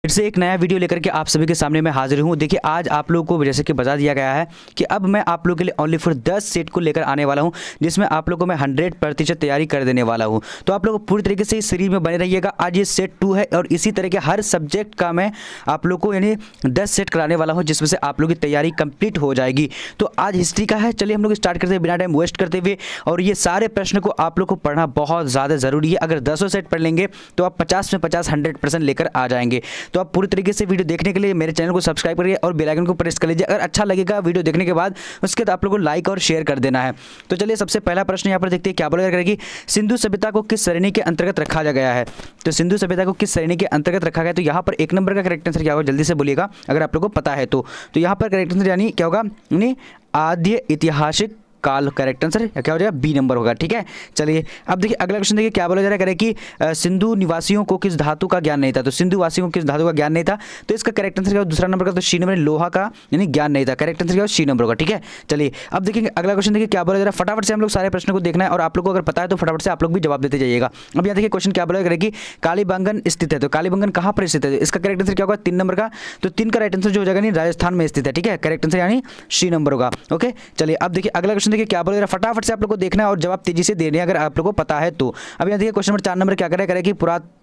फिर से एक नया वीडियो लेकर के आप सभी के सामने मैं हाजिर हूँ। देखिए आज आप लोगों को जैसे कि बता दिया गया है कि अब मैं आप लोगों के लिए ओनली फॉर 10 सेट को लेकर आने वाला हूँ, जिसमें आप लोगों को मैं 100% तैयारी कर देने वाला हूँ। तो आप लोग पूरी तरीके से इस सीरीज में बने रहिएगा। आज ये सेट 2 है और इसी तरह के हर सब्जेक्ट का मैं आप लोग को यानी 10 सेट कराने वाला हूँ, जिसमें से आप लोग की तैयारी कंप्लीट हो जाएगी। तो आज हिस्ट्री का है, चलिए हम लोग स्टार्ट करते हैं बिना टाइम वेस्ट करते हुए। और ये सारे प्रश्न को आप लोग को पढ़ना बहुत ज़्यादा ज़रूरी है। अगर 10 सेट पढ़ लेंगे तो आप 50 में 50 100% लेकर आ जाएंगे। तो आप पूरी तरीके से वीडियो देखने के लिए मेरे चैनल को सब्सक्राइब करिए और बेल आइकन को प्रेस कर लीजिए। अगर अच्छा लगेगा वीडियो देखने के बाद उसके बाद आप लोगों को लाइक और शेयर कर देना है। तो चलिए सबसे पहला प्रश्न यहाँ पर देखते हैं क्या बोला करेगी। सिंधु सभ्यता को किस श्रेणी के अंतर्गत रखा गया है? तो सिंधु सभ्यता को किस श्रेणी के अंतर्गत रखा गया है? तो यहाँ पर 1 नंबर का करेक्ट आंसर क्या होगा, जल्दी से बोलिएगा अगर आप लोगों को पता है तो यहाँ पर करेक्ट आंसर यानी क्या होगा, यानी आद्य ऐतिहासिक काल करेक्ट आंसर क्या हो जाएगा, बी नंबर होगा। ठीक है, चलिए अब देखिए अगला क्वेश्चन देखिए क्या बोला जा रहा है कि सिंधु निवासियों को किस धातु का ज्ञान नहीं था? तो सिंधु वासियों को किस धातु का ज्ञान नहीं था? तो इसका करेक्ट आंसर क्या होगा, दूसरा नंबर का, तो सी नंबर लोहा का यानी ज्ञान नहीं था। करेक्ट आंसर क्या होगा, सी नंबर होगा। ठीक है, चलिए अब देखेंगे अगला क्वेश्चन देखिए क्या बोला जा रहा है। फटाफट से हम लोग सारे प्रश्नों को देखना है और आप लोग को अगर पता है तो फटाफट से आप लोग भी जवाब देते जाइएगा। अब यहाँ देखिए क्वेश्चन क्या बोला जा रहा है कि कालीबंगन स्थित है। तो कालीबंगन कहाँ पर स्थित है? इसका करेक्ट आंसर क्या होगा, 3 नंबर का। तो 3 का राइट आंसर जो हो जाएगा नहीं, राजस्थान में स्थित है। ठीक है, करेक्ट आंसर यानी सी नंबर होगा। ओके, चलिए अब देखिए अगला क्वेश्चन देखिए क्या बोला जा रहा है। फटाफट से आप लोग को देखना है और जवाब तेजी से देने अगर आप लोग को पता है तो। अब यहाँ देखिए क्वेश्चन नंबर 4 नंबर क्या करें कि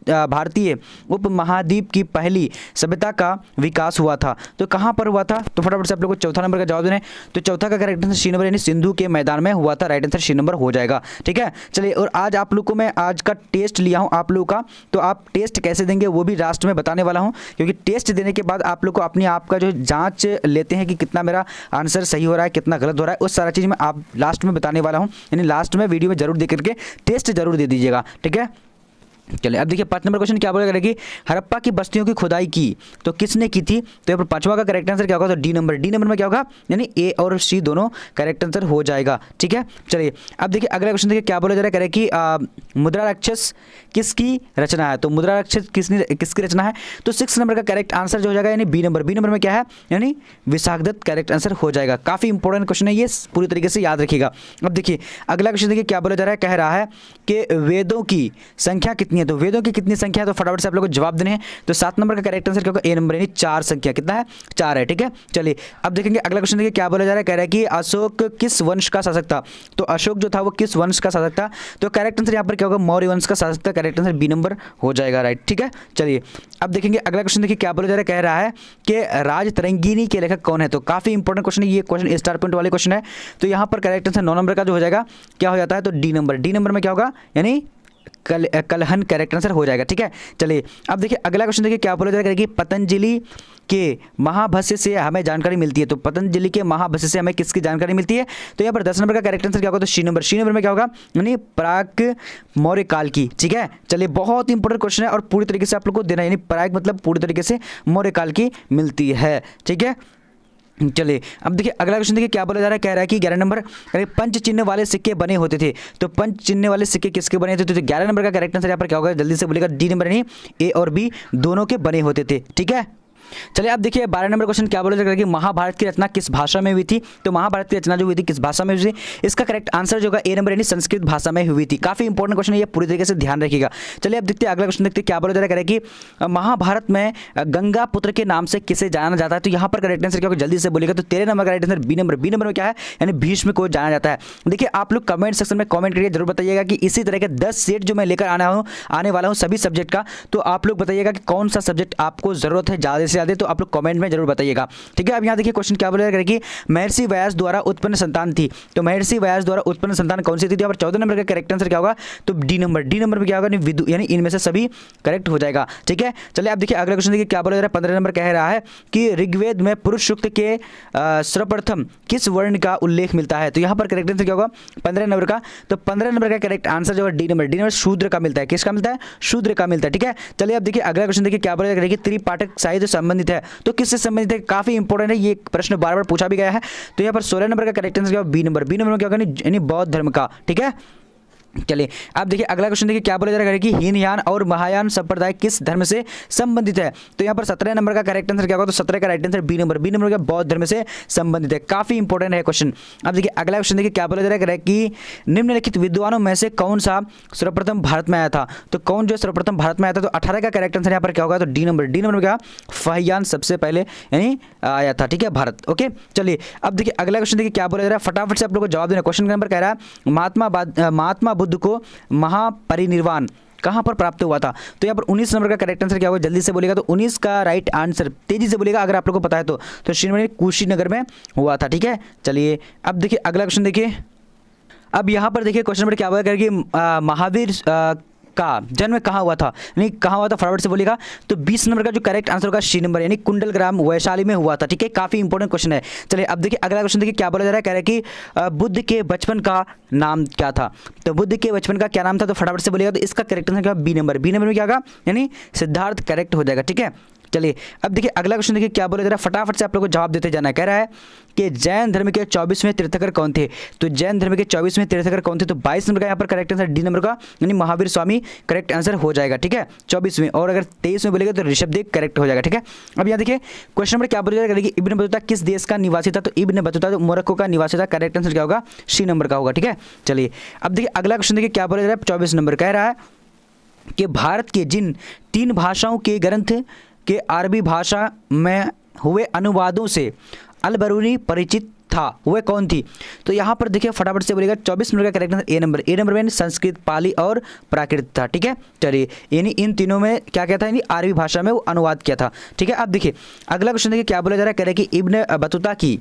भारतीय उपमहाद्वीप की पहली सभ्यता का विकास हुआ था। तो कहाँ पर हुआ था? तो फटाफट से आप लोग को चौथा नंबर का जवाब देना है। तो चौथा का करेक्ट आंसर सी नंबर यानी सिंधु के मैदान में हुआ था। राइट आंसर सी नंबर हो जाएगा। ठीक है, चलिए और आज आप लोग को मैं आज का टेस्ट लिया हूँ आप लोग का। तो आप टेस्ट कैसे देंगे वो भी लास्ट में बताने वाला हूँ, क्योंकि टेस्ट देने के बाद आप लोग को अपने आप का जो जांच लेते हैं कि कितना मेरा आंसर सही हो रहा है कितना गलत हो रहा है, उस सारा चीज़ मैं आप लास्ट में बताने वाला हूँ। यानी लास्ट में वीडियो में जरूर देख करके टेस्ट जरूर दे दीजिएगा। ठीक है, चलिए अब देखिए 5 नंबर क्वेश्चन क्या बोला कि हड़प्पा की बस्तियों की खुदाई की तो किसने की थी? तो यहाँ पर 5वां का करेक्ट आंसर क्या होगा, तो डी नंबर। डी नंबर में क्या होगा, यानी ए और सी दोनों करेक्ट आंसर हो जाएगा। ठीक है, चलिए अब देखिए अगला क्वेश्चन देखिए क्या बोला जा रहा है कि मुद्रा राक्षस किसकी रचना है? तो मुद्रा राक्षस किसकी रचना है? तो 6 नंबर का करेक्ट आंसर जो हो जाएगा यानी बी नंबर। बी नंबर में क्या है, यानी विशाखदत्त करेक्ट आंसर हो जाएगा। काफ़ी इंपॉर्टेंट क्वेश्चन है ये, पूरी तरीके से याद रखिएगा। अब देखिए अगला क्वेश्चन देखिए क्या बोला जा रहा है, कह रहा है कि वेदों की संख्या कितनी है? तो वेदों की कितनी संख्या है? तो फटाफट से आप लोगों को जवाब देने हैं। तो 7 नंबर का करेक्ट आंसर क्या होगा, ए नंबर यानी 4 संख्या। कितना है, 4 है। ठीक है, चलिए अब देखेंगे अगला क्वेश्चन देखिए क्या बोला जा रहा है, कह रहा है कि अशोक किस वंश का शासक था? तो अशोक जो था वो किस वंश का शासक था? तो करेक्ट आंसर यहाँ पर क्या होगा, मौर्य वंश का शासक था। करेक्ट आंसर बी नंबर हो जाएगा। राइट, ठीक है, चलिए अब देखेंगे अगला क्वेश्चन देखिए क्या बोला जा रहा है, कह रहा है कि राजतरंगिणी के लेखक कौन है? तो काफी इंपॉर्टेंट क्वेश्चन है ये, क्वेश्चन स्टार पॉइंट वाले क्वेश्चन है। तो यहाँ पर करेक्ट आंसर 9 नंबर का जो हो जाएगा क्या हो जाता है, तो डी नंबर। डी नंबर में क्या होगा, यानी कलहन करेक्ट आंसर हो जाएगा। ठीक है, चलिए अब देखिए अगला क्वेश्चन देखिए क्या बोला जाएगा कि पतंजलि के महाभाष्य से हमें जानकारी मिलती है। तो पतंजलि के महाभाष्य से हमें किसकी जानकारी मिलती है? तो यहाँ पर 10 नंबर का करेक्ट आंसर क्या होगा, तो सी नंबर। सी नंबर में क्या होगा, यानी प्राक मौर्य काल की। ठीक है, चलिए बहुत इंपॉर्टेंट क्वेश्चन है और पूरी तरीके से आप लोग को देना, यानी प्राक मतलब पूरी तरीके से मौर्य काल की मिलती है। ठीक है, चलिए अब देखिए अगला क्वेश्चन देखिए क्या बोला जा रहा है, कह रहा है कि 11 नंबर पंच चिन्ह वाले सिक्के बने होते थे। तो पंच चिन्ह वाले सिक्के किसके बने होते थे? तो 11 नंबर का करेक्ट आंसर यहाँ पर क्या होगा, जल्दी से बोलेगा, डी नंबर, नहीं ए और बी दोनों के बने होते थे। ठीक है, चलिए अब देखिए 12 नंबर क्वेश्चन क्या बोला जाएगा कि महाभारत की रचना किस भाषा में हुई थी? तो महाभारत की रचना जो हुई थी किस भाषा में हुई थी? इसका करेक्ट आंसर जो होगा ए नंबर यानी संस्कृत भाषा में हुई थी। काफी इंपॉर्टेंट क्वेश्चन है ये, पूरी तरीके से ध्यान रखिएगा। चलिए अब देखते हैं अगला क्वेश्चन, देखते हैं क्या बोला जा रहा है कि महाभारत में गंगा पुत्र के नाम से किसे जाना जाता है? तो यहाँ पर करेक्ट आंसर क्या होगा, जल्दी से बोलेगा। तो 13 नंबर का correct answer B number. B number में क्या है, यानी भीष्म को जाना जाता है। देखिए आप लोग कमेंट सेक्शन में कमेंट करिए, जरूर बताइएगा कि इसी तरह के 10 सेट जो मैं लेकर आने वाला हूँ सभी सब्जेक्ट का, तो आप लोग बताइएगा कि कौन सा सब्जेक्ट आपको जरूरत है ज़्यादा से ज़्यादा, तो आप लोग कमेंट में जरूर बताइएगा। ठीक है, अब यहाँ देखिए क्वेश्चन क्या बोला कि महर्षि व्यास द्वारा उत्पन्न संतान थी। तो महर्षि व्यास द्वारा उत्पन्न संतान कौन सी थी? यहाँ पर 14 नंबर का करेक्ट आंसर क्या होगा, तो डी नंबर। डी नंबर में क्या होगा, विदु, यानी इनमें से सभी करेक्ट हो जाएगा। ठीक है, चलिए अब देखिए अगला क्वेश्चन देखिए क्या बोला जा रहा है, 15 नंबर कह रहा है कि ऋग्वेद में पुरुष सूक्त के सर्वप्रथम किस वर्ण का उल्लेख मिलता है? तो यहाँ पर करेक्ट आंसर क्या होगा, 15 नंबर का। तो 15 नंबर का करेक्ट आंसर जो है डी नंबर। डी नंबर शूद्र का मिलता है। किसका मिलता है? शूद्र का मिलता है। ठीक है, चलिए अब देखिए अगला क्वेश्चन देखिए क्या बोला जा रहा है कि त्रिपाठक साहित्य संबंधित है। तो किससे संबंधित है? काफी इंपॉर्टेंट है ये प्रश्न, बार बार पूछा भी गया है। तो यहाँ पर 16 नंबर का करेक्ट आंसर क्या होगा, बी नंबर। बी नंबर में क्या होगा, यानी बौद्ध धर्म का। ठीक है, चलिए अब देखिए अगला क्वेश्चन देखिए क्या बोला जा रहा है कि हीनयान और महायान संप्रदाय किस धर्म से संबंधित है। तो यहाँ पर 17 नंबर का करेक्ट आंसर क्या होगा, तो 17 का राइट आंसर बी नंबर का बौद्ध धर्म से संबंधित है। काफी इंपॉर्टेंट है क्वेश्चन। अब देखिए अगला क्वेश्चन देखिए क्या बोला जा रहा है कि निम्नलिखित विद्वानों में से कौन सा सर्वप्रथम भारत में आया था। तो कौन जो सर्वप्रथम भारत में आया था, तो 18 का करेक्ट आंसर यहाँ पर क्या होगा, तो डी नंबर में क्या, फाहियान सबसे पहले यानी आया था, ठीक है, भारत। ओके चलिए अब देखिए अगला क्वेश्चन देखिए क्या बोला जा रहा है, फटाफट से आप लोग को जवाब देना। क्वेश्चन नंबर कह रहा है महात्मा बुद्ध को महापरिनिर्वाण कहां पर प्राप्त हुआ था। तो यहाँ पर 19 नंबर का करेक्ट आंसर क्या होगा, जल्दी से बोलेगा। तो 19 का राइट आंसर तेजी से बोलेगा अगर आप लोगों को पता है तो श्रीनगर कुशीनगर में हुआ था, ठीक है। चलिए अब देखिए अगला क्वेश्चन देखिए। अब यहाँ पर देखिए क्वेश्चन नंबर क्या होगा कि महावीर का जन्म कहाँ हुआ था, यानी कहाँ हुआ था, फटाफट से बोलेगा। तो 20 नंबर का जो करेक्ट आंसर होगा सी नंबर, यानी कुंडलग्राम वैशाली में हुआ था, ठीक है। काफी इंपॉर्टेंट क्वेश्चन है। चलिए अब देखिए अगला क्वेश्चन देखिए क्या बोला जा रहा है, कह रहा है कि बुद्ध के बचपन का नाम क्या था। तो बुद्ध के बचपन का क्या नाम था, तो फटाफट से बोलेगा। तो इसका करेक्ट आंसर क्या, बी नंबर में क्या होगा, यानी सिद्धार्थ करेक्ट हो जाएगा, ठीक है। चलिए अब देखिए अगला क्वेश्चन देखिए क्या बोला जा रहा है, फटाफट से आप लोगों को जवाब देते जाना है। कह रहा है कि जैन धर्म के 24वें तीर्थकर कौन थे। तो जैन धर्म के 24वें तीर्थकर कौन थे, तो 22 नंबर का यहाँ पर करेक्ट आंसर डी नंबर का, यानी महावीर स्वामी करेक्ट आंसर हो जाएगा, ठीक है। 24वें, और अगर 23 में बोलेगा तो ऋषभदेव करेक्ट हो जाएगा, ठीक है। अब यहाँ देखिए क्वेश्चन नंबर क्या बोला जा रहा है कि इब्न बतूता किस देश का निवासी था। तो इब्न बतूता तो मोरक्को का निवासी था, करेक्ट आंसर क्या होगा, सी नंबर का होगा, ठीक है। चलिए अब देखिए अगला क्वेश्चन देखिए क्या बोला जा रहा है, 24 नंबर कह रहा है कि भारत के जिन 3 भाषाओं के ग्रंथ के अरबी भाषा में हुए अनुवादों से अल-बरूनी परिचित था, वह कौन थी। तो यहाँ पर देखिए फटाफट से बोलेगा। 24 नंबर का करेक्ट आंसर ए नंबर में संस्कृत, पाली और प्राकृत था, ठीक है। चलिए यानी इन तीनों में क्या क्या था, यानी अरबी भाषा में वो अनुवाद किया था, ठीक है। अब देखिए अगला क्वेश्चन देखिए क्या बोला जा रहा है, कह रहे हैं कि इब्न बतूता की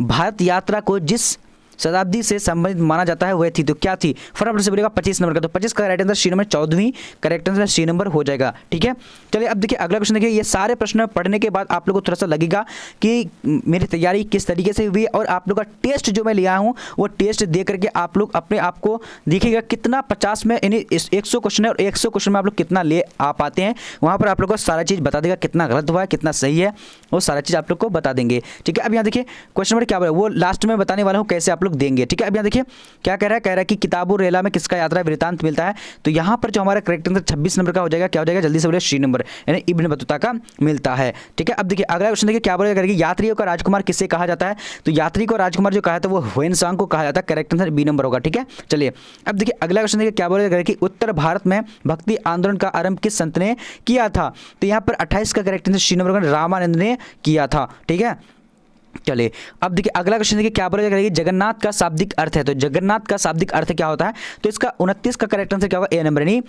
भारत यात्रा को जिस शताब्दी से संबंधित माना जाता है वह थी, तो क्या थी, फटाफट से बोलेगा 25 नंबर का। तो 25 का राइट आंसर सी नंबर, 14वीं करेक्ट आंसर सी नंबर हो जाएगा, ठीक है। चलिए अब देखिए अगला क्वेश्चन देखिए। ये सारे प्रश्न पढ़ने के बाद आप लोगों को थोड़ा सा लगेगा कि मेरी तैयारी किस तरीके से हुई, और आप लोग का टेस्ट जो मैं लिया हूँ वो टेस्ट दे करके आप लोग अपने आप को देखिएगा कितना 50 में, यानी 100 क्वेश्चन है और 100 क्वेश्चन में आप लोग कितना ले आ पाते हैं। वहाँ पर आप लोग को सारा चीज़ बता देगा, कितना गलत हुआ है कितना सही है, वो सारा चीज़ आप लोग को बता देंगे, ठीक है। अब यहाँ देखिए क्वेश्चन नंबर क्या बोला, वो लास्ट में बताने वाला हूँ कैसे आप लोग देंगे, ठीक है। अब यहाँ देखिए क्या कह रहा है कि किताबु रेला में किसका यात्रा वृतांत मिलता है। तो यहाँ पर जो हमारा करेक्ट आंसर 26 नंबर का हो जाएगा, क्या हो जाएगा, जल्दी से बोले, सी नंबर, यानी इब्न बतूता का मिलता है, ठीक है। अब देखिए अगला क्वेश्चन देखिए क्या बोलेगा कि यात्रियों का राजकुमार किससे कहा जाता है। तो यात्री को राजकुमार जो कहा था वो ह्वेनसांग को कहा जाता है, करेक्ट आंसर बी नंबर होगा, ठीक है। चलिए अब देखिए अगला क्वेश्चन देखिए क्या बोलेगा कि उत्तर भारत में भक्ति आंदोलन का आरंभ किस संत ने किया था। तो यहाँ पर 28 का करेक्ट आंसर सी नंबर होगा, रामानंद ने किया था, ठीक है। चलिए अब देखिए अगला क्वेश्चन देखिए क्या बोला जाएगा, जगन्नाथ का शाब्दिक अर्थ है। तो जगन्नाथ का शाब्दिक अर्थ क्या होता है, तो इसका 29 का करेक्ट आंसर क्या होगा, ए नंबर, यानी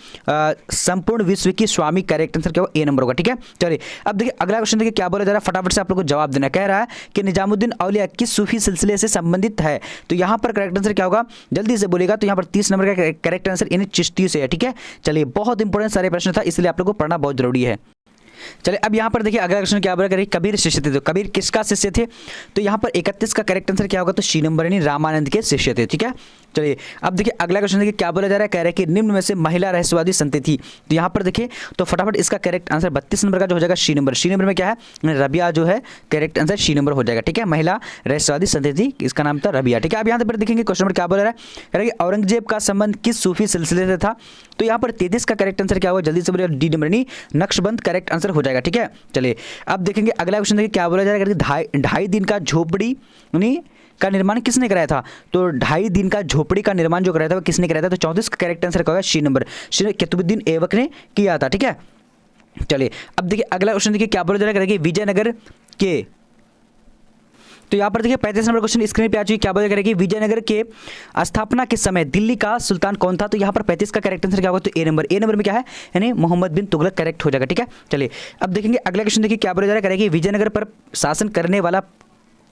संपूर्ण विश्व की स्वामी, करेक्ट आंसर क्या होगा, ए नंबर होगा, ठीक है। चलिए अब देखिए अगला क्वेश्चन देखिए क्या बोला जा रहा है, फटाफट से आप लोग को जवाब देना। कह रहा है कि निजामुद्दीन औलिया किस सूफी सिलसिले से संबंधित है। तो यहाँ पर करेक्ट आंसर क्या होगा, जल्दी से बोलेगा। तो यहाँ पर 30 नंबर का करेक्ट आंसर यानी चिश्ती से है, ठीक है। चलिए बहुत इंपॉर्टेंट सारे प्रश्न था, इसलिए आप लोग को पढ़ना बहुत जरूरी है। चलिए अब यहाँ पर देखिए अगला क्वेश्चन क्या बोला करिए, कबीर शिष्य थे। तो कबीर किसका शिष्य थे। तो यहाँ पर 31 का करेक्ट आंसर क्या होगा, तो सी नंबर, यानी रामानंद के शिष्य थे, ठीक है। चलिए अब देखिए अगला क्वेश्चन देखिए क्या बोला जा रहा है, कह रहे हैं कि निम्न में से महिला रहस्यवादी संत थी। तो यहाँ पर देखिए तो फटाफट इसका करेक्ट आंसर 32 नंबर का जो हो जाएगा, सी नंबर में क्या है, रबिया जो है, करेक्ट आंसर सी नंबर हो जाएगा, ठीक है। महिला रहस्यवादी संत थी, इसका नाम था रबिया, ठीक है। अब यहाँ पर देखेंगे क्वेश्चन नंबर क्या बोला रहा है, कह रहे हैं कि औरंगजेब का संबंध किस सूफी सिलसिले से था। तो यहाँ पर 33 का करेक्ट आंसर क्या होगा, जल्दी से बोलिए, डी नंबर, यानी नक्शबंद करेक्ट आंसर हो जाएगा, ठीक है। चलिए अब देखेंगे अगला क्वेश्चन देखिए क्या बोला जा रहा है, ढाई दिन का झोपड़ी का निर्माण किसने कराया था। तो 2.5 दिन का झोपड़ी का निर्माण जो कराया था वो किसने कराया था। तो 34 का करेक्ट आंसर क्या होगा, सी नंबर, कुतुबुद्दीन ऐबक ने किया था, ठीक है। चलिए अब देखिए अगला क्वेश्चन देखिए क्या बोला जा रहा है, विजयनगर के। तो यहाँ पर देखिए 35 नंबर क्वेश्चन स्क्रीन पे आ चुकी है, क्या बोला करेगी, विजयनगर के स्थापना के समय दिल्ली का सुल्तान कौन था। तो यहाँ पर 35 का करेक्ट आंसर क्या होगा, तो ए नंबर में क्या है, यानी मोहम्मद बिन तुगलक, करेक्ट हो जाएगा, ठीक है। चलिए अब देखेंगे अगला क्वेश्चन देखिए क्या बोला जा रहा है, विजयनगर पर शासन करने वाला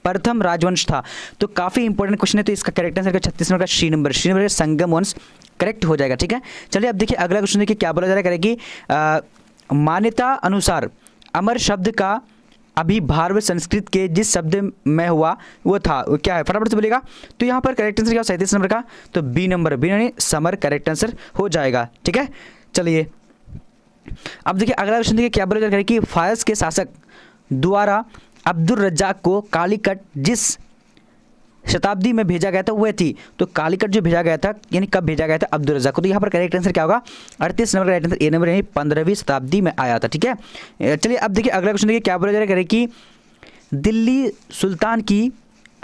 प्रथम राजवंश था। तो काफी इंपॉर्टेंट क्वेश्चन है, तो इसका करेक्ट आंसर 36 नंबर का सी नंबर संगम वंश, करेक्ट हो जाएगा, ठीक है। चलिए अब देखिए अगला क्वेश्चन देखिए क्या बोला जा रहा है, मान्यता अनुसार अमर शब्द का अभिभार्व संस्कृत के जिस शब्द में हुआ वो था, वो क्या है, फटाफट से बोलेगा। तो यहाँ पर करेक्ट आंसर क्या, 37 नंबर का, तो बी नंबर, यानी समर, करेक्ट आंसर हो जाएगा, ठीक है। चलिए अब देखिए अगला क्वेश्चन देखिए क्या बोला जा रहा है कि फारस के शासक द्वारा अब्दुल रज्जाक को कालीकट जिस शताब्दी में भेजा गया था वह थी, तो कालीकट जो भेजा गया था यानी कब भेजा गया था, अब्दुल रज़ाक को। तो यहाँ पर करेक्ट आंसर क्या होगा, 38 नंबर का राइट आंसर ए नंबर यानी 15वीं शताब्दी में आया था। ठीक है, चलिए अब देखिए अगला क्वेश्चन देखिए क्या बोला जा रहा है कि दिल्ली सुल्तान की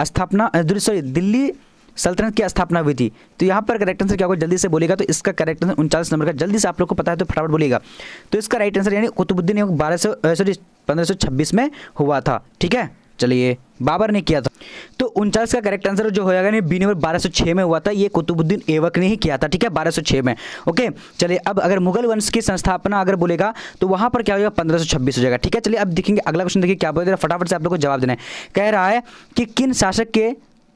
स्थापना दिल्ली सल्तनत की स्थापना हुई थी। तो यहाँ पर करेक्ट आंसर क्या होगा, जल्दी से बोलेगा। तो इसका करेक्ट आंसर 39 नंबर का, जल्दी से आप लोग को पता है तो फटाफट बोलेगा। तो इसका राइट आंसर यानी कुतुबुद्दीन 1526 में हुआ था। ठीक है, चलिए बाबर ने किया था। तो 39 का करेक्ट आंसर जो होगा यानी बी नंबर 1206 में हुआ था, ये कुतुबुद्दीन ऐबक ने ही किया था। ठीक है, 1206 में। ओके, चलिए अब अगर मुगल वंश की संस्थापना अगर बोलेगा तो वहां पर क्या हो जाएगा, 1526 हो जाएगा। ठीक है, चलिए अब देखेंगे अगला क्वेश्चन, देखिए क्या बोल रहा है, फटाफट से आप लोग को जवाब देना है। कह रहा है कि किन शासक के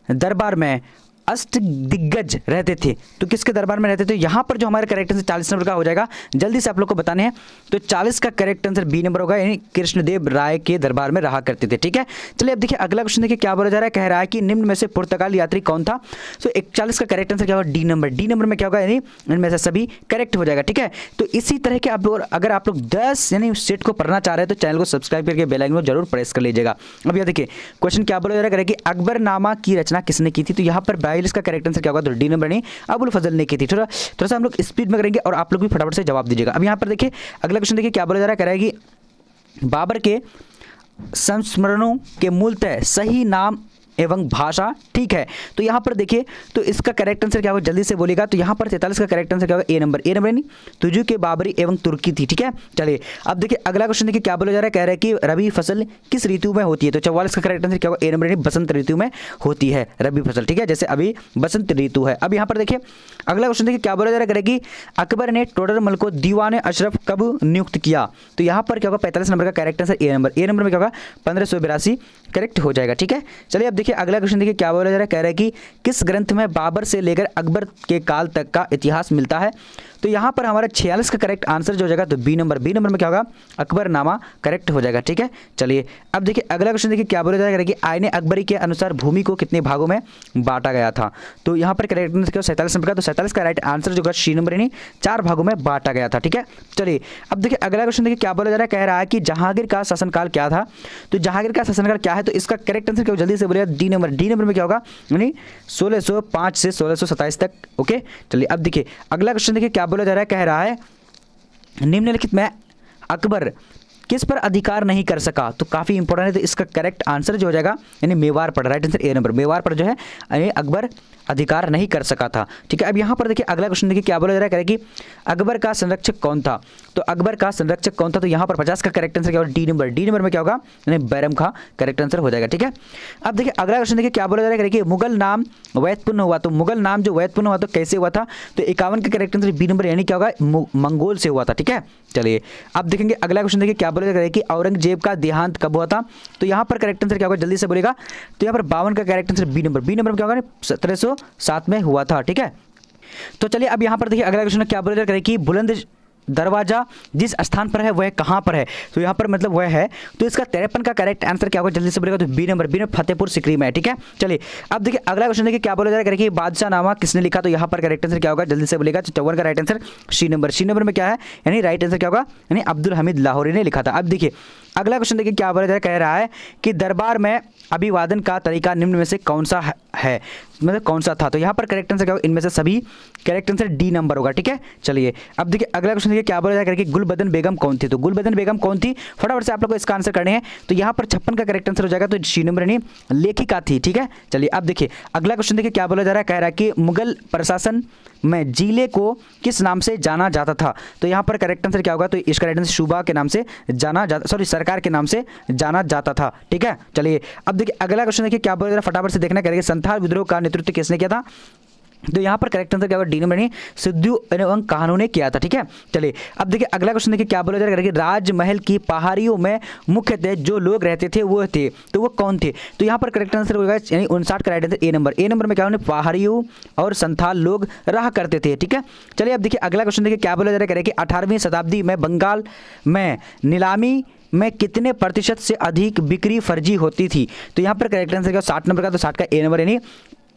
दरबार में अष्ट दिग्गज रहते थे। तो किसके दरबार में रहते थे, यहाँ पर जो हमारा करेक्ट आंसर 40 नंबर का हो जाएगा, जल्दी से आप लोग को बताने हैं। तो 40 का करेक्ट आंसर बी नंबर होगा, यानी कृष्णदेव राय के दरबार में रहा करते थे। ठीक है, चलिए अब देखिए अगला क्वेश्चन देखिए क्या बोला जा रहा है। कह रहा है कि निम्न में से पुर्तगाल यात्री कौन था। तो 41 का करेक्ट आंसर क्या होगा, डी नंबर। डी नंबर में क्या होगा, यानी इनमें से सभी करेक्ट हो जाएगा। ठीक है, तो इसी तरह के आप अगर आप लोग 10 यानी सेट को पढ़ना चाह रहे हैं तो चैनल को सब्सक्राइब करके बेल आइकन को जरूर प्रेस कर लीजिएगा। अब यह देखिए क्वेश्चन क्या बोला जा रहा है कि अकबरनामा की रचना किसने की थी। तो यहाँ पर 42 का करेक्ट आंसर क्या होगा, तो डी नंबर नहीं, अबुल फजल ने की थी। थोड़ा सा हम लोग स्पीड में करेंगे और आप लोग भी फटाफट से जवाब दीजिएगा। अब यहाँ पर देखिए अगला क्वेश्चन देखिए क्या बोला जा रहा है। कह रहा है कि बाबर के संस्मरणों के मूलतः सही नाम एवं भाषा। ठीक है, तो यहाँ पर देखिए तो इसका करेक्ट आंसर क्या होगा, जल्दी से बोलेगा। तो यहाँ पर 43 का करेक्ट आंसर क्या होगा, ए नंबर। ए नंबर नहीं, तुजू के बाबरी एवं तुर्की थी। ठीक है, चलिए अब देखिए अगला क्वेश्चन देखिए क्या बोला जा रहा है। कह रहा है कि रबी फसल किस ऋतु में होती है। तो 44 का करेक्ट आंसर क्या होगा, ए नंबर नहीं, बसंत ऋतु में होती है रबी फसल। ठीक है, जैसे अभी बसंत ऋतु है। अब यहाँ पर देखिए अगला क्वेश्चन देखिए क्या बोला जा रहा है कि अकबर ने टोडरमल को दीवान अशरफ कब नियुक्त किया। तो यहाँ पर क्या होगा, 45 नंबर का correct answer A number. A number में क्या होगा, 1582 करेक्ट हो जाएगा। ठीक है, चलिए अब देखिए अगला क्वेश्चन देखिए क्या बोला जा रहा है। कह रहा है कि किस ग्रंथ में बाबर से लेकर अकबर के काल तक का इतिहास मिलता है। तो यहाँ पर हमारा 46 का करेक्ट आंसर जो हो जाएगा, तो बी नंबर। बी नंबर में क्या होगा, अकबरनामा करेक्ट हो जाएगा। ठीक है, चलिए अब देखिए अगला क्वेश्चन देखिए क्या बोला जाएगा कि आईने अकबरी के अनुसार भूमि को कितने भागों में बांटा गया था। तो यहाँ पर करेक्ट आंसर क्या, 47 नंबर का। तो 47 का राइट आंसर जो होगा सी नंबर यानी 4 भागों में बांटा गया था। ठीक है, चलिए अब देखिए अगला क्वेश्चन देखिए क्या बोला जा रहा है। कह रहा है कि जहांगीर का शासनकाल क्या था। तो जहांगीर का शासनकाल क्या है, तो इसका करेक्ट आंसर क्या जल्दी से बोलिएगा, डी नंबर। डी नंबर में क्या होगा, यानी 1605 से 1627 तक। ओके, चलिए अब देखिए अगला क्वेश्चन देखिए क्या बोला जा रहा है। कह रहा है निम्नलिखित में अकबर किस पर अधिकार नहीं कर सका। तो काफ़ी इंपॉर्टेंट है, तो इसका करेक्ट आंसर जो हो जाएगा यानी मेवाड़ पर। Right answer A number, Mewar पर जो है यानी अकबर अधिकार नहीं कर सका था। ठीक है, अब यहाँ पर देखिए अगला क्वेश्चन देखिए क्या बोला जा रहा है कि अकबर का संरक्षक कौन था। तो अकबर का संरक्षक कौन था। तो यहाँ पर 50 का करेक्ट आंसर क्या होगा, डी नंबर। डी नंबर में क्या होगा, यानी बैरम खां करेक्ट आंसर हो जाएगा। ठीक है, अब देखिए अगला क्वेश्चन देखिए क्या बोला जा रहा है कि मुगल नाम वैतपूर्ण हुआ। तो मुगल नाम जो वैतपूर्ण हुआ तो कैसे हुआ था। तो 51 का करेक्ट आंसर बी नंबर यानी क्या होगा, मंगोल से हुआ था। ठीक है, चलिए अब देखेंगे अगला क्वेश्चन देखिए क्या बोला जा रहा है कि औरंगजेब का देहांत कब हुआ था। तो यहाँ पर करेक्ट आंसर क्या होगा, जल्दी से बोलेगा। तो यहाँ पर 52 का correct answer B number. B number में क्या होगा, 1707 में हुआ था। ठीक है, तो चलिए अब यहाँ पर देखिए अगला क्वेश्चन क्या बोला जा रहा है कि बुलंद दरवाजा जिस स्थान पर है वह कहाँ पर है। तो यहाँ पर मतलब वह है, तो इसका 53 का करेक्ट आंसर क्या होगा, जल्दी से बोलेगा। तो B number. B number Fatehpur Sikri में है। ठीक है, चलिए अब देखिए अगला क्वेश्चन देखिए क्या बोला जा रहा है कि बादशाह नामा किसने लिखा। तो यहाँ पर करेक्ट आंसर क्या होगा, जल्दी से बोलेगा। 54 का right answer C number. C number में क्या है, यानी राइट आंसर क्या होगा, यानी अब्दुल हमीद लाहौरी ने लिखा था। अब देखिए अगला क्वेश्चन देखिए क्या बोला जा रहा है। कह रहा है कि दरबार में अभिवादन का तरीका निम्न में से कौन सा है, मतलब कौन सा था। तो यहाँ पर करेक्ट आंसर क्या होगा, इनमें से सभी करेक्ट आंसर डी नंबर होगा। ठीक है, चलिए अब देखिए अगला क्वेश्चन देखिए क्या बोला जा रहा है कि गुलबदन बेगम कौन थी। तो गुलबदन बेगम कौन थी, फटाफट से आप लोग को इसका आंसर करने हैं। तो यहाँ पर 56 का करेक्ट आंसर हो जाएगा, तो सी नंबर यानी लेखिका थी। ठीक है, चलिए अब देखिए अगला क्वेश्चन देखिए क्या बोला जा रहा है। कह रहा है कि मुगल प्रशासन में जिले को किस नाम से जाना जाता था। तो यहाँ पर करेक्ट आंसर क्या होगा, तो इसका राइट आंसर सूबा के नाम से जाना जाता, सॉरी सरकार के नाम से जाना जाता था। ठीक है, चलिए अब देखिए अगला क्वेश्चन देखिए क्या बोल रहा है, फटाफट से देखना करेंगे। संथाल विद्रोह का नेतृत्व किसने किया था। तो यहाँ पर करेक्ट आंसर क्या होगा, डी नंबर नहीं, सिद्धू एवं कान्हू ने किया था। ठीक है, चलिए अब देखिए अगला क्वेश्चन देखिए क्या बोला जा रहा है कि राजमहल की पहाड़ियों में मुख्यतः जो लोग रहते थे वो थे, तो वो कौन थे। तो यहाँ पर करेक्ट आंसर होगा यानी 59 का right answer A number. A number में क्या होने, पहाड़ियों और संथाल लोग रहा करते थे। ठीक है, चलिए अब देखिए अगला क्वेश्चन देखिए क्या बोला जा रहा है कि 18वीं शताब्दी में बंगाल में नीलामी में कितने प्रतिशत से अधिक बिक्री फर्जी होती थी। तो यहाँ पर करेक्ट आंसर क्या, 60 नंबर का। तो 60 का ए नंबर यानी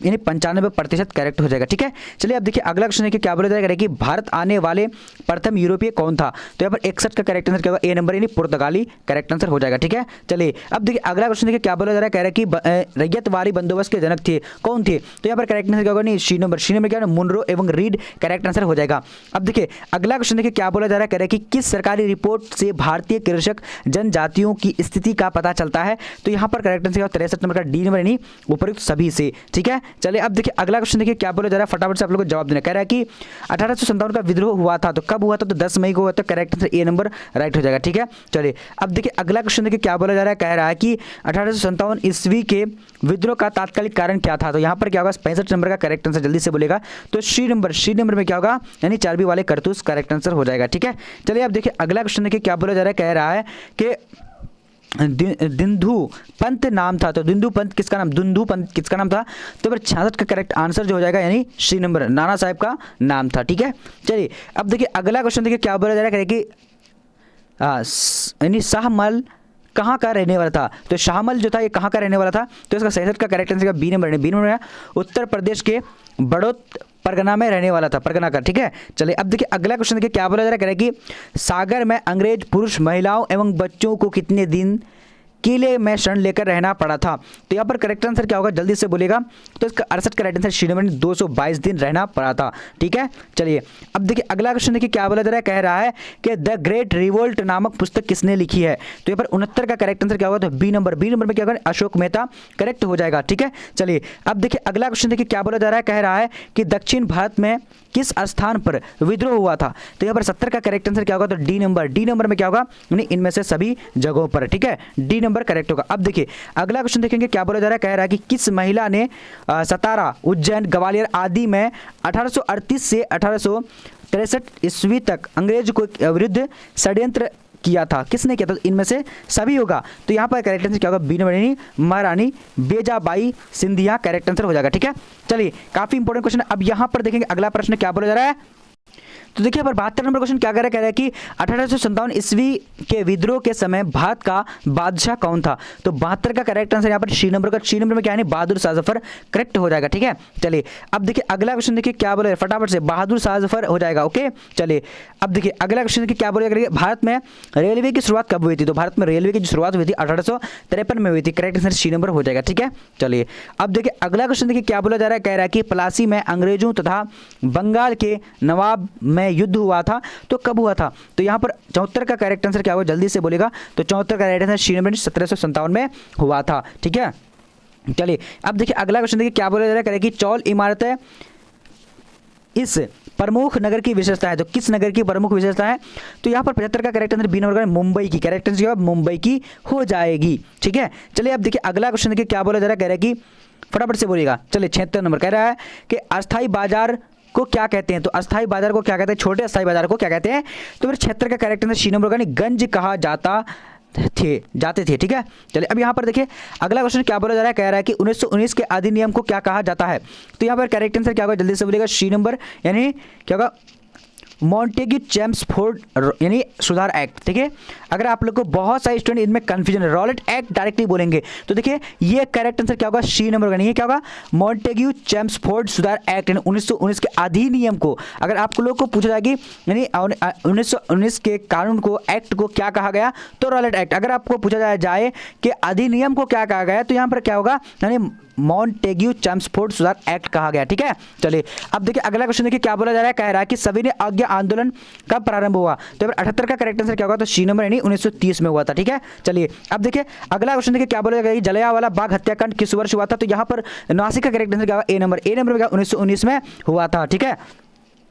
यानी 95% करेक्ट हो जाएगा। ठीक है, चलिए अब देखिए अगला क्वेश्चन देखिए क्या बोला जा रहा है कि भारत आने वाले प्रथम यूरोपीय कौन था। तो यहाँ पर 61 का करेक्ट आंसर क्या होगा, ए नंबर यानी पुर्तगाली करेक्ट आंसर हो जाएगा। ठीक है, चलिए अब देखिए अगला क्वेश्चन देखिए क्या बोला जा रहा है, कह रहा है कि रैयतवाड़ी बंदोबस्त के जनक थे कौन थे। तो यहाँ पर करेक्ट आंसर क्या होगा, नहीं सी नंबर क्या है मुनरो एवं रीड करेक्ट आंसर हो जाएगा। अब देखिए अगला क्वेश्चन देखिए क्या बोला जा रहा है, कह रहा है कि किस सरकारी रिपोर्ट से भारतीय कृषक जनजातियों की स्थिति का पता चलता है। तो यहाँ पर करेक्ट आंसर 63 नंबर का डी नंबर यानी उपयुक्त सभी से। ठीक है, चलिए अब देखिए अगला क्वेश्चन देखिए क्या बोला जा रहा है, फटाफट से आप लोगों को जवाब देना। कह रहा है कि 1857 का विद्रोह हुआ था, तो कब हुआ था, तो 10 मई को हुआ था। Correct answer A number right हो जाएगा। ठीक है, चलिए अब देखिए अगला क्वेश्चन देखिए क्या बोला जा रहा है, कह रहा है कि 1857 ईस्वी के विद्रोह का तात्कालिक कारण क्या था। तो यहाँ पर क्या होगा, 65 नंबर का करेक्ट आंसर जल्दी से बोलेगा। तो सी नंबर में क्या होगा, यानी चर्बी वाले कारतूस करेक्ट आंसर हो जाएगा। ठीक है, चलिए अब देखिए अगला क्वेश्चन देखिए क्या बोला जा रहा है, कह रहा है कि दिंदु पंत नाम था। तो दिंदु पंत किसका नाम था। तो फिर 66 का करेक्ट आंसर जो हो जाएगा यानी सी नंबर नाना साहब का नाम था। ठीक है, चलिए अब देखिए अगला क्वेश्चन देखिए क्या बोला जा रहा है कि यानी शाहमल कहाँ का रहने वाला था। तो शाहमल जो था ये कहाँ का रहने वाला था। तो इसका 66 का correct answer B number Uttar Pradesh के बड़ौत परगना में रहने वाला था, परगना का। ठीक है, चलिए अब देखिए अगला क्वेश्चन देखिए क्या बोला जा रहा है, कि सागर में अंग्रेज पुरुष महिलाओं एवं बच्चों को कितने दिन किले में शरण लेकर रहना पड़ा था। तो यहाँ पर करेक्ट आंसर क्या होगा, जल्दी से बोलेगा। तो इसका 68 का राइट आंसर सी नंबर 222 दिन रहना पड़ा था। ठीक है, चलिए अब देखिए अगला क्वेश्चन देखिए क्या बोला जा रहा है, कह रहा है कि द ग्रेट रिवोल्ट नामक पुस्तक किसने लिखी है। तो यहाँ पर 69 का करेक्ट आंसर क्या होगा, तो बी नंबर में क्या होगा, अशोक मेहता करेक्ट हो जाएगा। ठीक है, चलिए अब देखिए अगला क्वेश्चन देखिए क्या बोला जा रहा है, कह रहा है कि दक्षिण भारत में किस स्थान पर विद्रोह हुआ था। तो यहाँ पर 70 का करेक्ट आंसर क्या होगा, तो डी नंबर में क्या होगा, यानी इनमें से सभी जगहों पर। ठीक है, डी नंबर करेक्ट होगा। अब देखिए अगला क्वेश्चन देखेंगे क्या बोला जा रहा है, कह रहा है कि किस महिला ने सतारा, उज्जैन, ग्वालियर आदि में 1838 से 1863 ईस्वी तक अंग्रेज को विरुद्ध षड्यंत्र किया था। किसने किया था, तो इनमें से सभी होगा। तो यहाँ पर करेक्ट आंसर क्या होगा, बी नंबर यानी महारानी बेजाबाई सिंधिया करेक्ट आंसर हो जाएगा। ठीक है, चलिए काफी इंपॉर्टेंट क्वेश्चन। अब यहाँ पर देखेंगे अगला प्रश्न क्या बोला जा रहा है। तो देखिए पर 72 नंबर क्वेश्चन क्या कह रहा है कि 1857 ईस्वी के विद्रोह के समय भारत का बादशाह कौन था। तो 72 का करेक्ट आंसर यहाँ पर सी नंबर में क्या है, बहादुर शाह जफर करेक्ट हो जाएगा। ठीक है, चलिए अब देखिए अगला क्वेश्चन देखिए क्या बोले, फटाफट से बहादुर शाह जफर हो जाएगा। ओके, चलिए अब देखिए अगला क्वेश्चन देखिए क्या बोले, भारत में रेलवे की शुरुआत कब हुई थी। तो भारत में रेलवे की जो शुरुआत हुई थी 1853 में हुई थी। करेक्ट आंसर सी नंबर हो जाएगा। ठीक है, चलिए अब देखिए अगला क्वेश्चन देखिए क्या बोला जा रहा है, कह रहा है कि प्लासी में अंग्रेजों तथा बंगाल के नवाब में युद्ध हुआ था, तो कब हुआ था। तो यहाँ पर 74 का करेक्ट आंसर क्या होगा, जल्दी से बोलेगा। तो 74 का राइट आंसर सी नंबर 1757 में हुआ था। ठीक है, चलिए अब देखिए अगला क्वेश्चन देखिए क्या बोला जा रहा है, कि चौल इमारतें इस प्रमुख नगर की विशेषता है। तो किस नगर की प्रमुख विशेषता है। तो यहाँ पर 75 का correct answer B number Mumbai की। करेक्ट आंसर मुंबई की हो जाएगी। ठीक है, चलिए अब देखिए अगला क्वेश्चन देखिए क्या बोला जा रहा है, कह रहा है कि फटाफट से बोलिएगा। चलिए 76 नंबर कह रहा है कि अस्थायी बाजार को क्या कहते हैं। तो अस्थायी बाजार को क्या कहते हैं, छोटे अस्थायी बाजार को क्या कहते हैं। तो फिर 76 का करेक्ट आंसर सी नंबर का गंज कहा जाते थे। ठीक है, चलिए अब यहाँ पर देखिए अगला क्वेश्चन क्या बोला जा रहा है, कह रहा है कि 1919 के अधिनियम को क्या कहा जाता है। तो यहाँ पर करेक्ट आंसर क्या होगा, जल्दी से बोलेगा। सी नंबर यानी क्या होगा, मॉन्टेग्यू चेम्सफोर्ड यानी सुधार एक्ट। ठीक है, अगर आप लोग को बहुत सारे स्टूडेंट इनमें कंफ्यूजन है, रॉलेट एक्ट डायरेक्टली बोलेंगे। तो देखिए ये करेक्ट आंसर क्या होगा, सी नंबर का नहीं है, क्या होगा, मॉन्टेग्यू चेम्सफोर्ड सुधार एक्ट यानी 1919 के अधिनियम को। अगर आप लोग को पूछा जाएगी यानी 1919 के कानून को, एक्ट को क्या कहा गया, तो रॉलेट एक्ट। अगर आपको पूछा जाए कि अधिनियम को क्या कहा गया, तो यहाँ पर क्या होगा, यानी मॉन्टेग्यू चेम्सफोर्ड सुधार एक्ट कहा गया। ठीक है, चलिए अब देखिए अगला क्वेश्चन देखिए क्या बोला जा रहा है, कह रहा है कि सविनय अवज्ञा आंदोलन कब प्रारंभ हुआ। तो 78 का करेक्ट आंसर क्या होगा, तो सी नंबर यानी 1930 में हुआ था। ठीक है, चलिए अब देखिए अगला क्वेश्चन देखिए क्या बोला जा रहा है, जलियांवाला बाग हत्याकांड किस वर्ष हुआ था। तो यहाँ पर 89 का करेक्ट आंसर क्या होगा, ए नंबर में 1919 में हुआ था। ठीक है,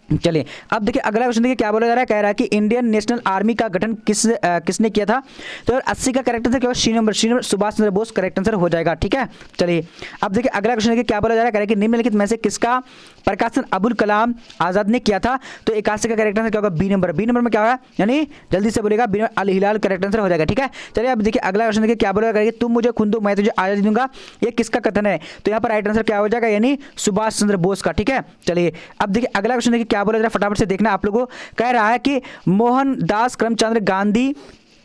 चलिए अब देखिए अगला क्वेश्चन देखिए क्या बोला जा रहा है, कह रहा है कि इंडियन नेशनल आर्मी का गठन किसने किया था। तो 80 का करेक्ट आंसर क्या होगा, सी number Subhash Chandra Bose correct answer हो जाएगा। ठीक है, चलिए अब देखिए अगला क्वेश्चन देखिए क्या बोला जा रहा है, कह रहा है कि निम्नलिखित में से किसका प्रकाशन अबुल कलाम आजाद ने किया था। तो 81 का करेक्ट आंसर क्या होगा, बी नंबर में क्या होगा, यानी जल्दी से बोलेगा बी अल हिलाल करेक्ट आंसर हो जाएगा। ठीक है, चलिए अब देखिए अगला क्वेश्चन देखिए क्या बोला जा रहा है, तुम मुझे खून दो मैं तुझे आजादी दूंगा, ये किसका कथन है। तो यहाँ पर राइट आंसर क्या हो जाएगा, यानी सुभाष चंद्र बोस का। ठीक है, चलिए अब देखिए अगला क्वेश्चन देखिए क्या बोला जा रहा है, फटाफट से देखना आप लोगों को। कह रहा है कि मोहनदास करमचंद गांधी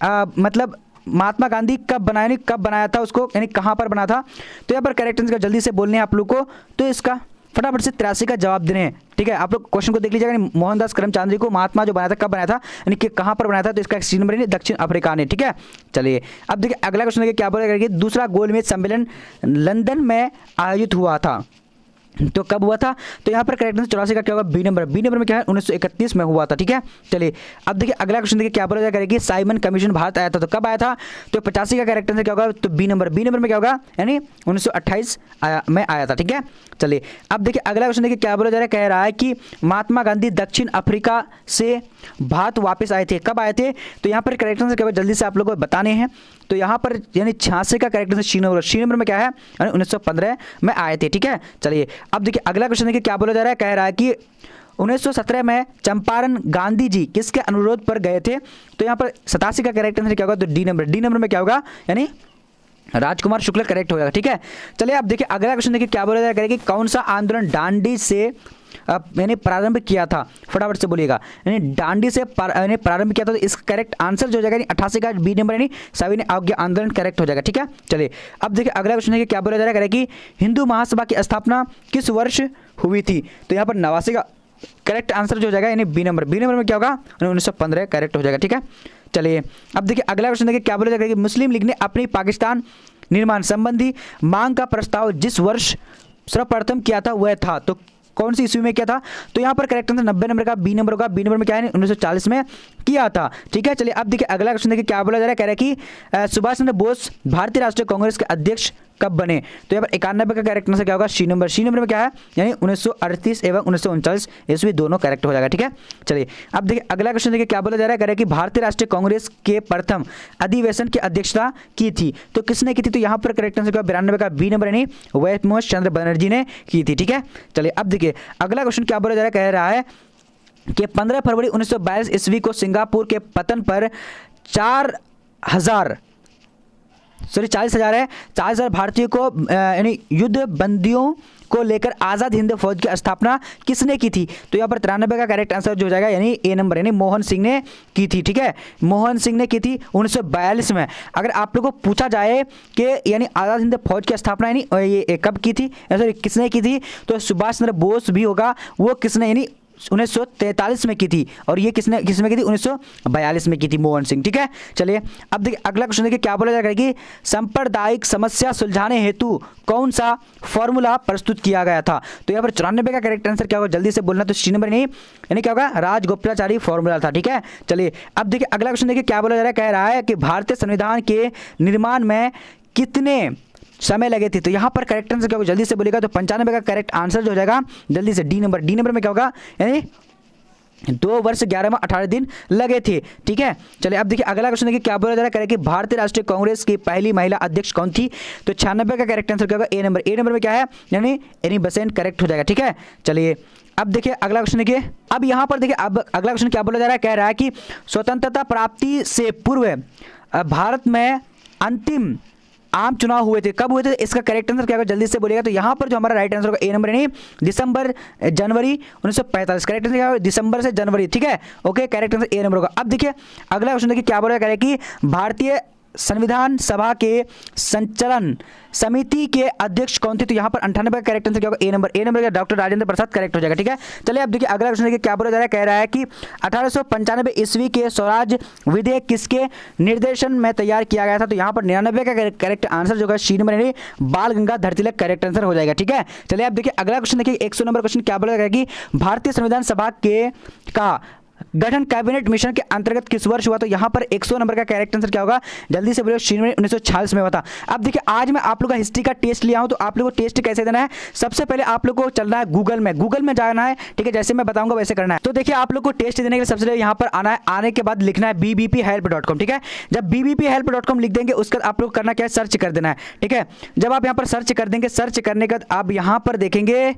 मतलब महात्मा गांधी कब बनाया, यानी कब बनाया था उसको, यानी कहाँ पर बना था। तो यहाँ पर करेक्ट आंसर जल्दी से बोलने हैं आप लोग को, तो इसका फटाफट से 83 का जवाब देने हैं। ठीक है, आप लोग क्वेश्चन को देख लीजिएगा। मोहनदास करमचंद को महात्मा जो बनाया था कब बनाया था, यानी कि कहाँ पर बनाया था, तो इसका सी नंबर दक्षिण अफ्रीका ने। ठीक है, चलिए अब देखिए अगला क्वेश्चन देखिए क्या बोला कि दूसरा गोलमेज सम्मेलन लंदन में आयोजित हुआ था, तो कब हुआ था। तो यहाँ पर करेक्ट आंसर 84 का क्या होगा, बी नंबर। बी नंबर में क्या है, 1931 में हुआ था। ठीक है, चलिए अब देखिए अगला क्वेश्चन देखिए क्या बोला जाएगा कि साइमन कमीशन भारत आया था, तो कब आया था, तो 85 का करेक्ट आंसर क्या होगा, तो बी नंबर। बी नंबर में क्या होगा, यानी 1928 में आया था। ठीक है, चलिए अब देखिए अगला क्वेश्चन देखिए क्या बोला जा रहा है, कह रहा है कि महात्मा गांधी दक्षिण अफ्रीका से भारत वापस आए थे, कब आए थे। तो यहाँ पर करेक्ट आंसर क्या होगा, जल्दी से आप लोगों को बताने हैं। तो यहाँ पर यानी 86 का correct answer C number. C number में क्या है, यानी 1915 में आए थे। ठीक है, चलिए अब देखिए अगला क्वेश्चन देखिए क्या बोला जा रहा है, कह रहा है कि 1917 में चंपारण गांधी जी किसके अनुरोध पर गए थे। तो यहाँ पर 87 का करेक्ट आंसर क्या होगा, तो डी नंबर। डी नंबर में क्या होगा, यानी राजकुमार शुक्ल करेक्ट हो जाएगा। ठीक है, चलिए अब देखिए अगला क्वेश्चन देखिए क्या बोला जा रहा है कि कौन सा आंदोलन दांडी से मैंने प्रारंभ किया था, फटाफट से बोलिएगा। यानी दांडी से प्रारंभ किया था, तो इसका करेक्ट आंसर जो हो जाएगा 88 का बी नंबर, यानी सविनय अवज्ञा आंदोलन करेक्ट हो जाएगा। ठीक है, चलिए अब देखिए अगला क्वेश्चन है कि क्या बोला जा रहा है कि हिंदू महासभा की स्थापना किस वर्ष हुई थी। तो यहाँ पर 89 का करेक्ट आंसर जो हो जाएगा, यानी बी नंबर। बी नंबर में क्या होगा, 1915 करेक्ट हो जाएगा। ठीक है, चलिए अब देखिए अगला क्वेश्चन देखिए क्या बोला जाएगा कि मुस्लिम लीग ने अपनी पाकिस्तान निर्माण संबंधी मांग का प्रस्ताव जिस वर्ष सर्वप्रथम किया था वह था, तो कौन सी ईस्वी में किया था। तो यहाँ पर करेक्ट आंसर 90 नंबर का बी नंबर होगा। बी नंबर में क्या है, 1940 में किया था। ठीक है, चलिए अब देखिए अगला क्वेश्चन देखिए क्या बोला जा रहा है, कह रहा है कि सुभाष चंद्र बोस भारतीय राष्ट्रीय कांग्रेस के अध्यक्ष कब बने। तो यहाँ पर 91 का करेक्ट आंसर क्या होगा, सी नंबर। सी नंबर में क्या है, यानी 1938 एवं 1939 ईस्वी दोनों करेक्ट हो जाएगा। ठीक है, चलिए अब देखिए अगला क्वेश्चन देखिए क्या बोला जा रहा है, कह रहा है कि भारतीय राष्ट्रीय कांग्रेस के प्रथम अधिवेशन की अध्यक्षता की थी, तो किसने की थी। तो यहाँ पर करेक्ट आंसर क्या, 92 का बी नंबर, यानी वैद्यनाथ चंद्र बनर्जी ने की थी। ठीक है, चलिए अब देखिए अगला क्वेश्चन क्या बोला जा रहा है, कह रहा है कि 15 फरवरी 1922 ईस्वी को सिंगापुर के पतन पर 40,000 है, 40,000 भारतीयों को यानी युद्ध बंदियों को लेकर आज़ाद हिंद फौज की स्थापना किसने की थी। तो यहाँ पर 93 का करेक्ट आंसर जो हो जाएगा, यानी ए नंबर, यानी मोहन सिंह ने की थी। ठीक है, मोहन सिंह ने की थी 1942 में। अगर आप लोगों को पूछा जाए कि यानी आज़ाद हिंद फौज की स्थापना यानी ये कब की थी, सॉरी किसने की थी, तो सुभाष चंद्र बोस भी होगा, वो किसने यानी 1943 में की थी, और ये किसमें की थी, 1942 में की थी, मोहन सिंह। ठीक है, चलिए अब देखिए अगला क्वेश्चन देखिए क्या बोला जाएगा कि सांप्रदायिक समस्या सुलझाने हेतु कौन सा फॉर्मूला प्रस्तुत किया गया था। तो यहाँ पर 94 का करेक्ट आंसर क्या होगा, जल्दी से बोलना। तो सी नंबर नहीं, यानी क्या होगा, राजगोपालाचारी फॉर्मूला था। ठीक है, चलिए अब देखिए अगला क्वेश्चन देखिए क्या बोला जा रहा है, कह रहा है कि भारतीय संविधान के निर्माण में कितने समय लगे थे। तो यहाँ पर करेक्ट आंसर क्या होगा, जल्दी से बोलेगा। तो 95 का करेक्ट आंसर जो हो जाएगा, जल्दी से डी नंबर। डी नंबर में क्या होगा, यानी 2 वर्ष 11 माह 18 दिन लगे थे। ठीक है, चलिए अब देखिए अगला क्वेश्चन देखिए क्या बोला जा रहा है कि भारतीय राष्ट्रीय कांग्रेस की पहली महिला अध्यक्ष कौन थी। तो 96 का करेक्ट आंसर क्या होगा, ए नंबर। ए नंबर में क्या है, यानी एनी बेसेंट करेक्ट हो जाएगा। ठीक है, चलिए अब देखिए अगला क्वेश्चन देखिए। अब यहाँ पर देखिए अब अगला क्वेश्चन क्या बोला जा रहा है, कह रहा है कि स्वतंत्रता प्राप्ति से पूर्व भारत में अंतिम आम चुनाव हुए थे, कब हुए थे। इसका करेक्ट आंसर क्या होगा, जल्दी से बोलिएगा। तो यहाँ पर जो हमारा राइट आंसर होगा, ए नंबर, यानी दिसंबर जनवरी 1945। करेक्ट आंसर क्या होगा, दिसंबर से जनवरी। ठीक है, okay, correct answer A number होगा। अब देखिए अगला क्वेश्चन देखिए क्या बोल रहा है कि भारतीय संविधान सभा के संचालन समिति के अध्यक्ष कौन थे। तो यहाँ पर 98 का करेक्ट आंसर क्या होगा, ए नंबर। ए नंबर का डॉक्टर राजेंद्र प्रसाद करेक्ट हो जाएगा। ठीक है, चलिए अब देखिए अगला क्वेश्चन देखिए क्या बोला जा रहा है, कह रहा है कि 1895 ईस्वी के स्वराज विधेयक किसके निर्देशन में तैयार किया गया था। तो यहाँ पर 99 का करेक्ट आंसर जो होगा, सी नंबर, यानी बाल गंगाधर तिलक करेक्ट आंसर हो जाएगा। ठीक है, चलिए अब देखिए अगला क्वेश्चन देखिए 100 नंबर क्वेश्चन क्या बोला जाएगा कि भारतीय संविधान सभा के का गठन कैबिनेट मिशन के अंतर्गत किस वर्ष हुआ। तो यहाँ पर 100 नंबर का करेक्ट आंसर क्या होगा, जल्दी से बोलिए। 1946 में हुआ था। अब देखिए आज मैं आप लोग का हिस्ट्री का टेस्ट लिया हूं, तो आप लोगों को टेस्ट कैसे देना है, सबसे पहले आप लोग को चलना है गूगल में जाना है। ठीक है, जैसे मैं बताऊंगा वैसे करना है। तो देखिए आप लोग को टेस्ट देने के लिए सबसे पहले यहाँ पर आना है, आने के बाद लिखना है bbphelp.com। ठीक है, जब bbphelp.com लिख देंगे उसका आप लोग करना क्या है, सर्च कर देना है। ठीक है, जब आप यहाँ पर सर्च कर देंगे, सर्च करने के बाद आप यहाँ पर देखेंगे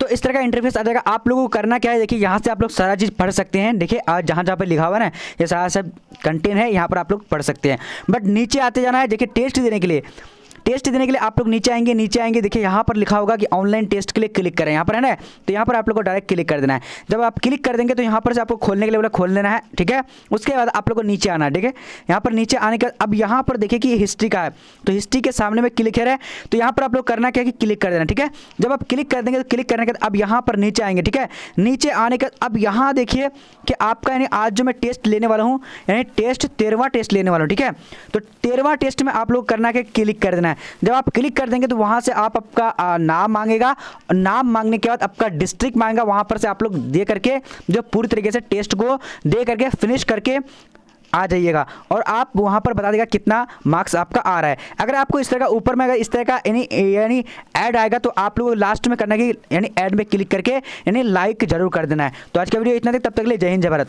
तो इस तरह का इंटरफेस आ जाएगा। आप लोगों को करना क्या है, देखिए यहाँ से आप लोग सारा चीज़ पढ़ सकते हैं। देखिए आज जहाँ पे लिखा हुआ है ना, ये सारा सब कंटेंट है, यहाँ पर आप लोग पढ़ सकते हैं। बट नीचे आते जाना है, देखिए टेस्ट देने के लिए टेस्ट देने के लिए आप लोग नीचे आएंगे देखिए यहाँ पर लिखा होगा कि ऑनलाइन टेस्ट के लिए क्लिक करें, यहाँ पर है ना। तो यहाँ पर आप लोग को डायरेक्ट क्लिक कर देना है। जब आप क्लिक कर देंगे तो यहाँ पर से आपको खोलने के लिए बोला खोल देना है, ठीक है। उसके बाद आप लोग को नीचे आना है, ठीक है। यहाँ पर नीचे आने का अब यहाँ पर देखिए कि हिस्ट्री का है, तो हिस्ट्री के सामने में क्लिक है, तो यहाँ पर आप लोग करना क्या है कि क्लिक कर देना, ठीक है। जब आप क्लिक कर देंगे तो क्लिक करने के बाद अब यहाँ पर नीचे आएंगे, ठीक है। नीचे आने का अब यहाँ देखिए कि आपका यानी आज जो मैं टेस्ट लेने वाला हूँ यानी टेस्ट 13वां टेस्ट लेने वाला हूँ, ठीक है। तो 13वां टेस्ट में आप लोग करना है कि क्लिक कर देना है। जब आप क्लिक कर देंगे तो वहाँ से आपका नाम मांगेगा, नाम मांगने के बाद आपका डिस्ट्रिक्ट मांगेगा, वहाँ पर से आप लोग दे करके जो पूरी तरीके से टेस्ट को दे करके फिनिश करके आ जाइएगा और आप वहाँ पर बता देगा कितना मार्क्स आपका आ रहा है। अगर आपको इस तरह का ऊपर में अगर इस तरह का यानी ऐड आएगा तो आप लोग लास्ट में करना कि यानी ऐड में क्लिक करके यानी लाइक जरूर कर देना है। तो आज का वीडियो इतना तक, तब तक के लिए जय हिंद जय भारत।